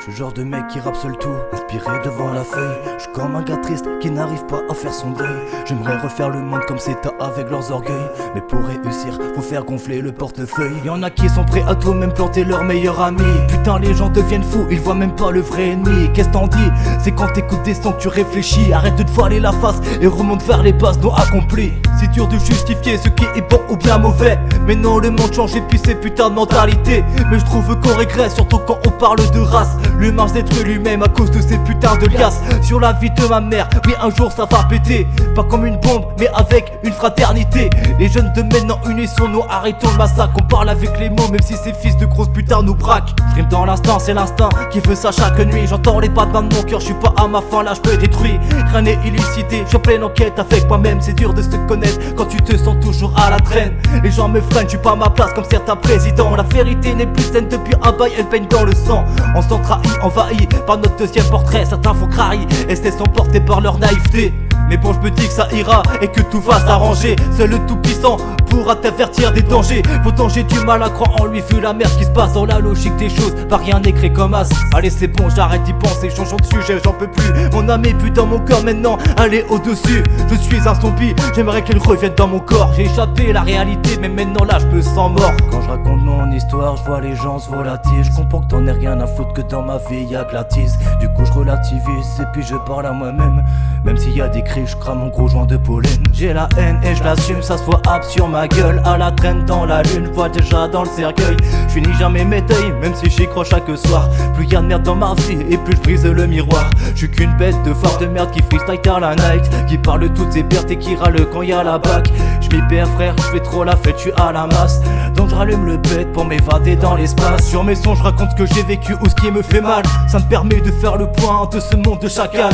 Je suis le genre de mec qui rappe seul tout, inspiré devant la feuille. Je suis comme un gars triste qui n'arrive pas à faire son deuil. J'aimerais refaire le monde comme c'est avec leurs orgueils. Mais pour réussir, faut faire gonfler le portefeuille. Y'en a qui sont prêts à tout, même planter leur meilleur ami. Putain, les gens deviennent fous, ils voient même pas le vrai ennemi. Qu'est-ce t'en dis? C'est quand t'écoutes des sons que tu réfléchis. Arrête de te voiler la face et remonte vers les bases non accomplies. C'est dur de justifier ce qui est bon ou bien mauvais. Mais non, le monde change et puis c'est putain de mentalité. Mais je trouve qu'on régresse, surtout quand on parle de race. L'humain se détruit lui-même à cause de ces putains de liasses. Sur la vie de ma mère, oui un jour ça va péter. Pas comme une bombe, mais avec une fraternité. Les jeunes de maintenant unissons, nous arrêtons le massacre. On parle avec les mots, même si ces fils de grosses putains nous braquent. Je rime dans l'instinct, c'est l'instinct qui veut ça chaque nuit. J'entends les battements de mon cœur, je suis pas à ma fin, là je peux détruire. Rien n'est illicité, je suis en pleine enquête avec moi-même. C'est dur de se connaître quand tu te sens toujours à la traîne. Les gens me freinent, je suis pas à ma place comme certains présidents. La vérité n'est plus saine depuis un bail, elle baigne dans le sang. On s'en trahit, envahi par notre deuxième portrait. Certains font crailler et se sont portés par leur naïveté. Mais bon, je me dis que ça ira et que tout va s'arranger. Seul le tout-puissant pourra t'avertir des dangers. Pourtant j'ai du mal à croire en lui vu la merde qui se passe. Dans la logique des choses, pas rien n'est créé comme as. Allez c'est bon, j'arrête d'y penser, changeons de sujet, j'en peux plus. Mon âme est plus dans mon corps maintenant, allez au-dessus. Je suis un zombie, j'aimerais qu'elle revienne dans mon corps. J'ai échappé à la réalité, mais maintenant là je me sens mort. Quand je raconte mon histoire, je vois les gens se volatiles. Je comprends que t'en aies rien à foutre, que dans ma vie y'a que la tise. Du coup je relativise et puis je parle à moi-même. Même s'il y a des cris, je crame mon gros joint de pollen. J'ai la haine et je l'assume, ça se voit abs sur ma gueule. À la traîne dans la lune, vois déjà dans le cercueil. Je finis jamais mes deuils, même si j'y crois chaque soir. Plus y'a de merde dans ma vie et plus je brise le miroir. Je suis qu'une bête de phare de merde qui freestyle à la night, qui parle de toutes ses pertes et qui râle quand y'a la bac. Je m'y perds frère, je fais trop la fête, je suis à la masse. Donc je rallume le bête pour m'évader dans l'espace. Sur mes sons je raconte ce que j'ai vécu ou ce qui me fait mal. Ça me permet de faire le point de ce monde de chacal.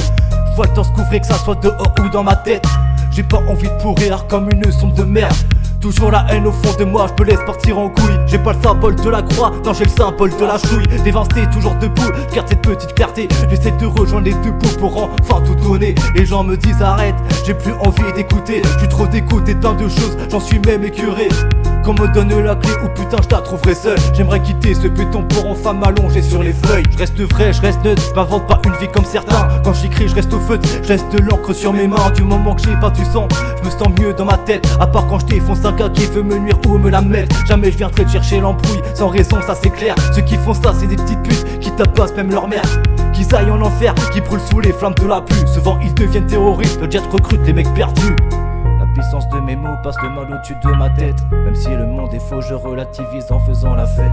Je vois le temps se couvrir, que ça soit dehors ou dans ma tête. J'ai pas envie de pourrir comme une sombre de merde. Toujours la haine au fond de moi, je me laisse partir en couille. J'ai pas le symbole de la croix, non j'ai le symbole de la chouille. Dévasté, toujours debout, je garde cette petite clarté. J'essaie de rejoindre les deux bouts pour enfin tout donner. Les gens me disent arrête, j'ai plus envie d'écouter. Je suis trop dégoûté de plein de choses, j'en suis même écuré. Qu'on me donne la clé ou putain je la trouverai seule. J'aimerais quitter ce béton pour enfin m'allonger sur les feuilles. Je reste vrai, je reste neutre, je m'invente pas une vie comme certains. Quand j'écris je reste au feu, je reste de l'encre sur mes mains. Du moment que j'ai pas du sang, je me sens mieux dans ma tête. À part quand je défonce un gars qui veut me nuire ou me la mettre. Jamais je viendrai te chercher l'embrouille, sans raison ça c'est clair. Ceux qui font ça c'est des petites putes qui tabassent même leur mère. Qu'ils aillent en enfer, qui brûlent sous les flammes de la pluie. Souvent ils deviennent terroristes, le jet recrute les mecs perdus. La puissance de mes mots passe le mal au-dessus de ma tête. Même si le monde est faux, je relativise en faisant la fête.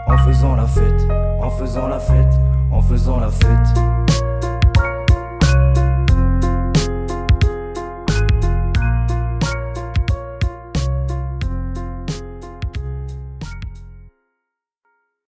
En faisant la fête, en faisant la fête, en faisant la fête.